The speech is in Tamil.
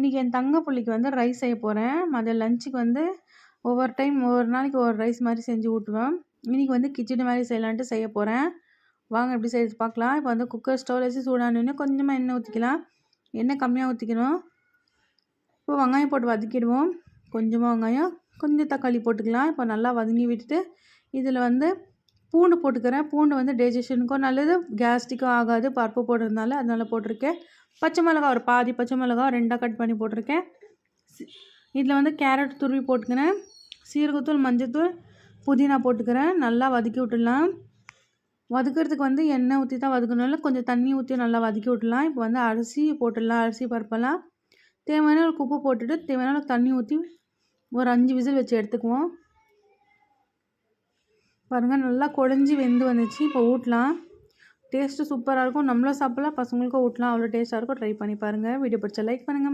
இன்றைக்கி என் தங்க புள்ளிக்கு வந்து ரைஸ் செய்ய போகிறேன். லஞ்சுக்கு வந்து ஒவ்வொரு நாளைக்கு ஒவ்வொரு ரைஸ் மாதிரி செஞ்சு ஊட்டுவேன். இன்றைக்கி வந்து கிச்சடி மாதிரி செய்யலான்ட்டு செய்ய போகிறேன். வாங்க எப்படி செய்யறது பார்க்கலாம். இப்போ வந்து குக்கர் ஸ்டவ்வில் வச்சு சூடானோடனே கொஞ்சமாக எண்ணெய் ஊற்றிக்கலாம். எண்ணெய் கம்மியாக ஊற்றிக்கணும். இப்போ வெங்காயம் போட்டு வதக்கிடுவோம். கொஞ்சமாக வெங்காயம், கொஞ்சம் தக்காளி போட்டுக்கலாம். இப்போ நல்லா வதங்கி விட்டுட்டு இதில் வந்து பூண்டு போட்டுக்கிறேன். பூண்டு வந்து டைஜஷனுக்கும் நல்லது, கேஸ்ட்ரிக்கும் ஆகாது. பருப்பு போடுறதுனால அதனால் போட்டிருக்கேன். பச்சை மிளகா ஒரு பாதி பச்சை மிளகா 2ஆக கட் பண்ணி போட்டிருக்கேன். இதில் வந்து கேரட் துருவி போட்டுக்கிறேன். சீரகத்தூள், மஞ்சத்தூள், புதினா போட்டுக்கிறேன். நல்லா வதக்கி விட்டுடலாம். வதக்கிறதுக்கு வந்து எண்ணெய் ஊற்றி தான் வதக்கணும்ல, கொஞ்சம் தண்ணி ஊற்றி நல்லா வதக்கி விட்டுலாம். இப்போ வந்து அரிசி போட்டுடலாம். அரிசி பருப்பெல்லாம் தேவையான ஒரு உப்பு போட்டுட்டு தேவையான தண்ணி ஊற்றி ஒரு 5 விசில் வச்சு எடுத்துக்குவோம். பாருங்கள் நல்லா குழஞ்சி வெந்து வந்துச்சு. இப்போ ஊட்டலாம். டேஸ்ட்டு சூப்பராக இருக்கும். நம்மளும் சாப்பிட்லாம், பசங்களுக்கும் ஊட்டலாம். அவ்வளோ டேஸ்ட்டாக இருக்கும். ட்ரை பண்ணி பாருங்கள். வீடியோ பிடிச்சா லைக் பண்ணுங்கள்.